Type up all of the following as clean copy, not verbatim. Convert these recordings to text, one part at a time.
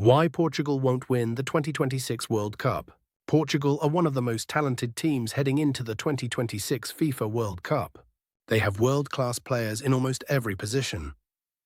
Why Portugal won't win the 2026 World Cup. Portugal are one of the most talented teams heading into the 2026 FIFA World Cup. They have world-class players in almost every position.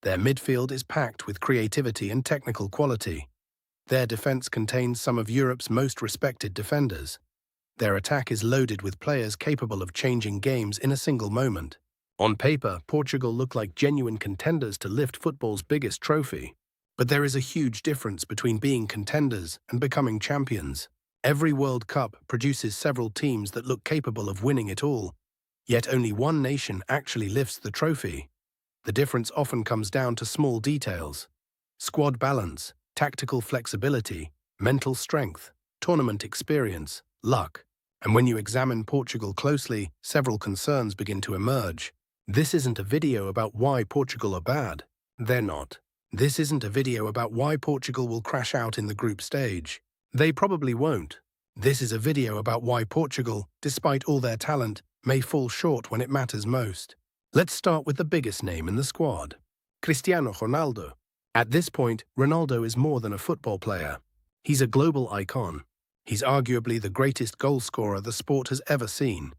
Their midfield is packed with creativity and technical quality. Their defense contains some of Europe's most respected defenders. Their attack is loaded with players capable of changing games in a single moment. On paper, Portugal look like genuine contenders to lift football's biggest trophy. But there is a huge difference between being contenders and becoming champions. Every World Cup produces several teams that look capable of winning it all, yet only one nation actually lifts the trophy. The difference often comes down to small details: squad balance, tactical flexibility, mental strength, tournament experience, luck. And when you examine Portugal closely, several concerns begin to emerge. This isn't a video about why Portugal are bad. They're not. This isn't a video about why Portugal will crash out in the group stage. They probably won't. This is a video about why Portugal, despite all their talent, may fall short when it matters most. Let's start with the biggest name in the squad: Cristiano Ronaldo. At this point, Ronaldo is more than a football player. He's a global icon. He's arguably the greatest goalscorer the sport has ever seen.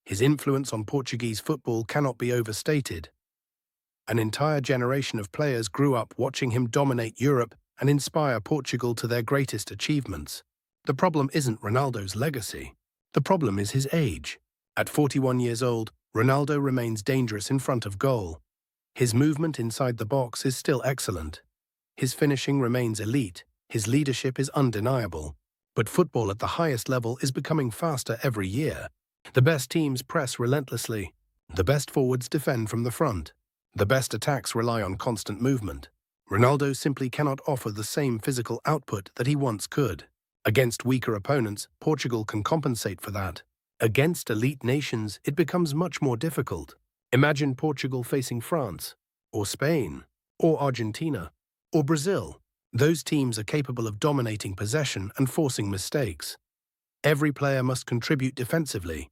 His influence on Portuguese football cannot be overstated. An entire generation of players grew up watching him dominate Europe and inspire Portugal to their greatest achievements. The problem isn't Ronaldo's legacy. The problem is his age. At 41 years old, Ronaldo remains dangerous in front of goal. His movement inside the box is still excellent. His finishing remains elite. His leadership is undeniable. But football at the highest level is becoming faster every year. The best teams press relentlessly. The best forwards defend from the front. The best attacks rely on constant movement. Ronaldo simply cannot offer the same physical output that he once could. Against weaker opponents, Portugal can compensate for that. Against elite nations, it becomes much more difficult. Imagine Portugal facing France, or Spain, or Argentina, or Brazil. Those teams are capable of dominating possession and forcing mistakes. Every player must contribute defensively.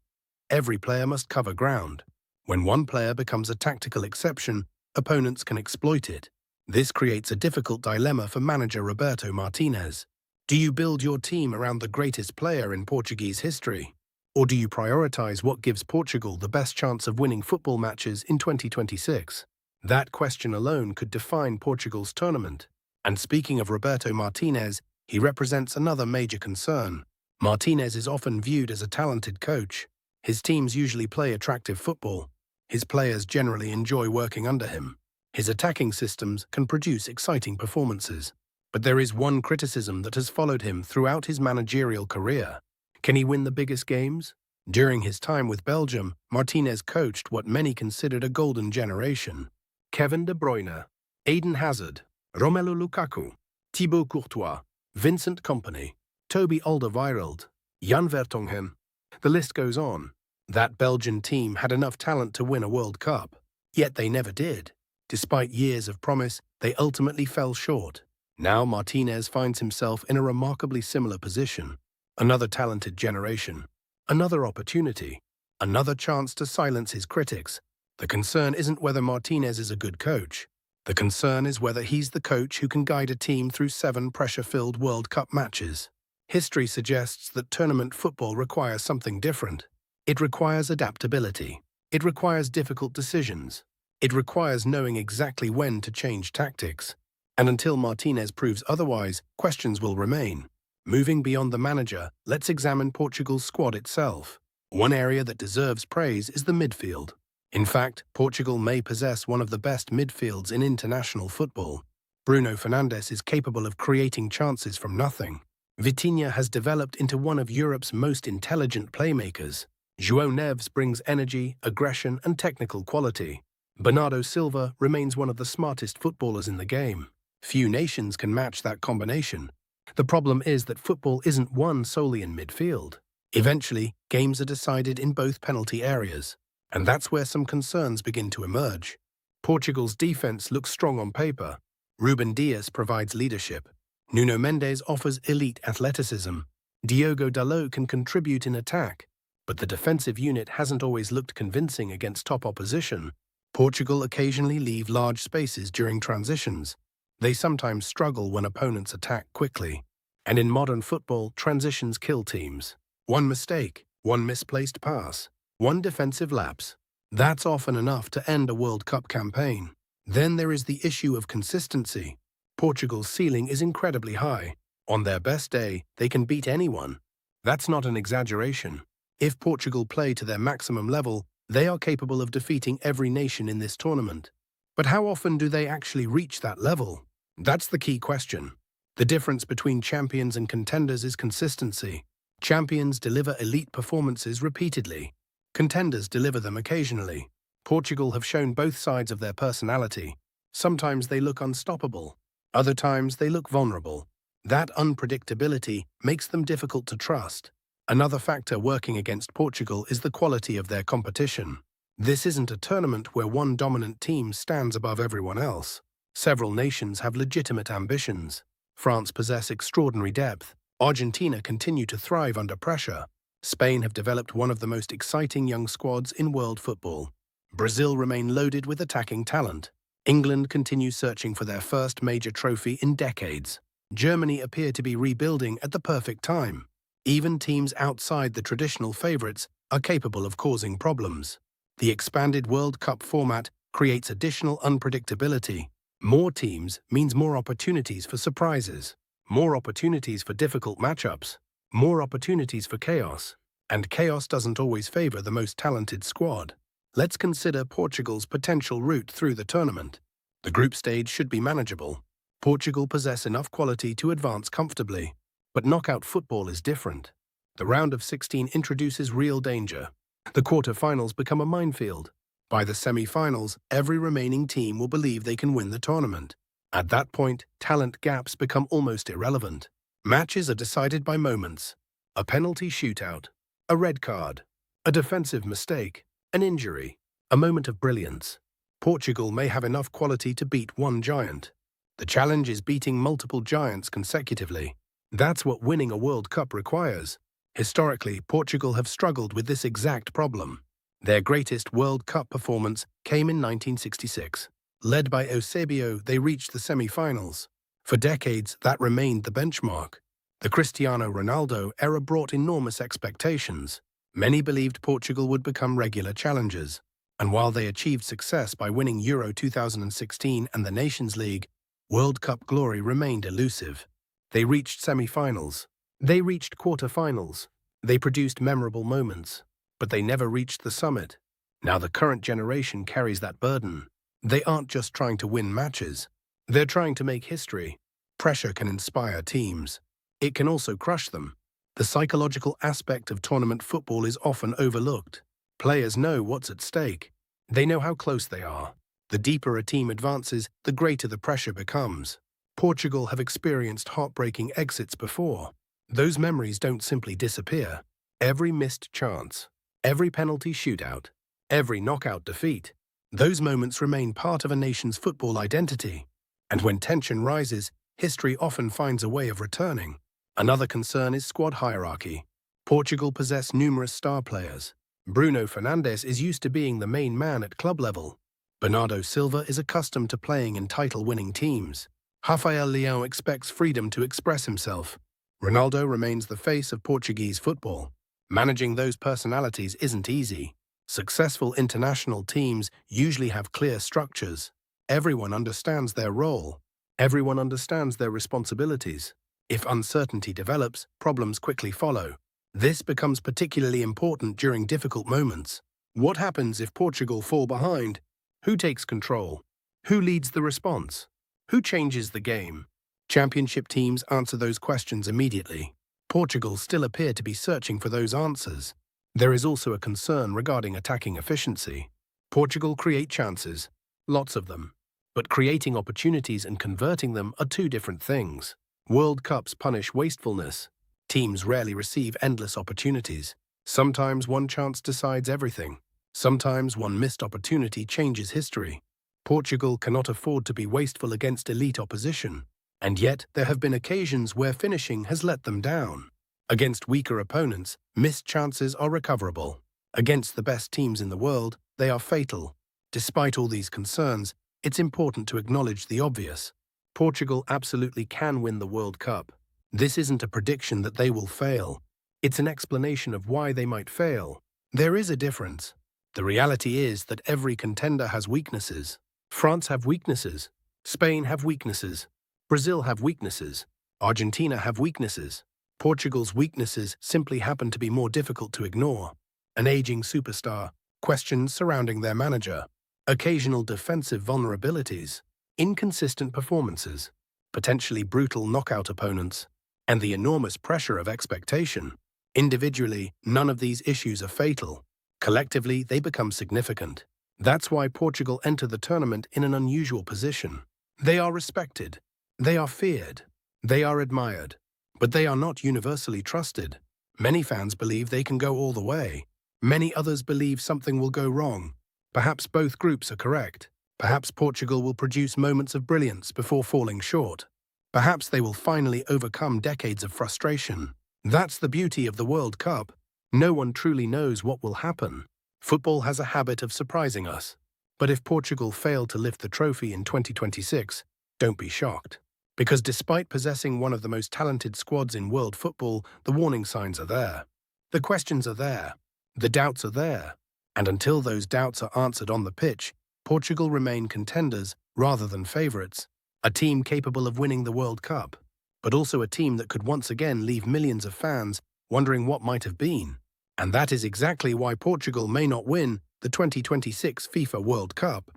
Every player must cover ground. When one player becomes a tactical exception, opponents can exploit it. This creates a difficult dilemma for manager Roberto Martinez. Do you build your team around the greatest player in Portuguese history? Or do you prioritize what gives Portugal the best chance of winning football matches in 2026? That question alone could define Portugal's tournament. And speaking of Roberto Martinez, he represents another major concern. Martinez is often viewed as a talented coach. His teams usually play attractive football. His players generally enjoy working under him. His attacking systems can produce exciting performances. But there is one criticism that has followed him throughout his managerial career. Can he win the biggest games? During his time with Belgium, Martinez coached what many considered a golden generation: Kevin De Bruyne, Eden Hazard, Romelu Lukaku, Thibaut Courtois, Vincent Kompany, Toby Alderweireld, Jan Vertonghen. The list goes on. That Belgian team had enough talent to win a World Cup, yet they never did. Despite years of promise, they ultimately fell short. Now Martinez finds himself in a remarkably similar position. Another talented generation, another opportunity, another chance to silence his critics. The concern isn't whether Martinez is a good coach. The concern is whether he's the coach who can guide a team through 7 pressure-filled World Cup matches. History suggests that tournament football requires something different. It requires adaptability. It requires difficult decisions. It requires knowing exactly when to change tactics. And until Martinez proves otherwise, questions will remain. Moving beyond the manager, let's examine Portugal's squad itself. One area that deserves praise is the midfield. In fact, Portugal may possess one of the best midfields in international football. Bruno Fernandes is capable of creating chances from nothing. Vitinha has developed into one of Europe's most intelligent playmakers. João Neves brings energy, aggression, and technical quality. Bernardo Silva remains one of the smartest footballers in the game. Few nations can match that combination. The problem is that football isn't won solely in midfield. Eventually, games are decided in both penalty areas. And that's where some concerns begin to emerge. Portugal's defense looks strong on paper. Ruben Dias provides leadership. Nuno Mendes offers elite athleticism. Diogo Dalot can contribute in attack. But the defensive unit hasn't always looked convincing against top opposition. Portugal occasionally leave large spaces during transitions. They sometimes struggle when opponents attack quickly. And in modern football, transitions kill teams. One mistake, one misplaced pass, one defensive lapse. That's often enough to end a World Cup campaign. Then there is the issue of consistency. Portugal's ceiling is incredibly high. On their best day, they can beat anyone. That's not an exaggeration. If Portugal play to their maximum level, they are capable of defeating every nation in this tournament. But how often do they actually reach that level? That's the key question. The difference between champions and contenders is consistency. Champions deliver elite performances repeatedly. Contenders deliver them occasionally. Portugal have shown both sides of their personality. Sometimes they look unstoppable. Other times they look vulnerable. That unpredictability makes them difficult to trust. Another factor working against Portugal is the quality of their competition. This isn't a tournament where one dominant team stands above everyone else. Several nations have legitimate ambitions. France possess extraordinary depth. Argentina continue to thrive under pressure. Spain have developed one of the most exciting young squads in world football. Brazil remain loaded with attacking talent. England continue searching for their first major trophy in decades. Germany appear to be rebuilding at the perfect time. Even teams outside the traditional favourites are capable of causing problems. The expanded World Cup format creates additional unpredictability. More teams means more opportunities for surprises, more opportunities for difficult matchups, more opportunities for chaos. And chaos doesn't always favour the most talented squad. Let's consider Portugal's potential route through the tournament. The group stage should be manageable. Portugal possess enough quality to advance comfortably. But knockout football is different. The round of 16 introduces real danger. The quarter-finals become a minefield. By the semi-finals, every remaining team will believe they can win the tournament. At that point, talent gaps become almost irrelevant. Matches are decided by moments. A penalty shootout, a red card, a defensive mistake, an injury, a moment of brilliance. Portugal may have enough quality to beat one giant. The challenge is beating multiple giants consecutively. That's what winning a World Cup requires. Historically, Portugal have struggled with this exact problem. Their greatest World Cup performance came in 1966. Led by Eusebio, they reached the semi-finals. For decades, that remained the benchmark. The Cristiano Ronaldo era brought enormous expectations. Many believed Portugal would become regular challengers. And while they achieved success by winning Euro 2016 and the Nations League, World Cup glory remained elusive. They reached semi-finals. They reached quarter-finals. They produced memorable moments. But they never reached the summit. Now the current generation carries that burden. They aren't just trying to win matches. They're trying to make history. Pressure can inspire teams. It can also crush them. The psychological aspect of tournament football is often overlooked. Players know what's at stake. They know how close they are. The deeper a team advances, the greater the pressure becomes. Portugal have experienced heartbreaking exits before. Those memories don't simply disappear. Every missed chance, every penalty shootout, every knockout defeat, those moments remain part of a nation's football identity. And when tension rises, history often finds a way of returning. Another concern is squad hierarchy. Portugal possess numerous star players. Bruno Fernandes is used to being the main man at club level. Bernardo Silva is accustomed to playing in title-winning teams. Rafael Leão expects freedom to express himself. Ronaldo remains the face of Portuguese football. Managing those personalities isn't easy. Successful international teams usually have clear structures. Everyone understands their role. Everyone understands their responsibilities. If uncertainty develops, problems quickly follow. This becomes particularly important during difficult moments. What happens if Portugal fall behind? Who takes control? Who leads the response? Who changes the game? Championship teams answer those questions immediately. Portugal still appear to be searching for those answers. There is also a concern regarding attacking efficiency. Portugal create chances, lots of them. But creating opportunities and converting them are two different things. World Cups punish wastefulness. Teams rarely receive endless opportunities. Sometimes one chance decides everything. Sometimes one missed opportunity changes history. Portugal cannot afford to be wasteful against elite opposition. And yet, there have been occasions where finishing has let them down. Against weaker opponents, missed chances are recoverable. Against the best teams in the world, they are fatal. Despite all these concerns, it's important to acknowledge the obvious. Portugal absolutely can win the World Cup. This isn't a prediction that they will fail. It's an explanation of why they might fail. There is a difference. The reality is that every contender has weaknesses. France have weaknesses. Spain have weaknesses. Brazil have weaknesses. Argentina have weaknesses. Portugal's weaknesses simply happen to be more difficult to ignore. An aging superstar, questions surrounding their manager, occasional defensive vulnerabilities, inconsistent performances, potentially brutal knockout opponents, and the enormous pressure of expectation. Individually, none of these issues are fatal. Collectively, they become significant. That's why Portugal enter the tournament in an unusual position. They are respected. They are feared. They are admired. But they are not universally trusted. Many fans believe they can go all the way. Many others believe something will go wrong. Perhaps both groups are correct. Perhaps Portugal will produce moments of brilliance before falling short. Perhaps they will finally overcome decades of frustration. That's the beauty of the World Cup. No one truly knows what will happen. Football has a habit of surprising us. But if Portugal fail to lift the trophy in 2026, don't be shocked. Because despite possessing one of the most talented squads in world football, the warning signs are there. The questions are there. The doubts are there. And until those doubts are answered on the pitch, Portugal remain contenders rather than favourites. A team capable of winning the World Cup, but also a team that could once again leave millions of fans wondering what might have been. And that is exactly why Portugal may not win the 2026 FIFA World Cup.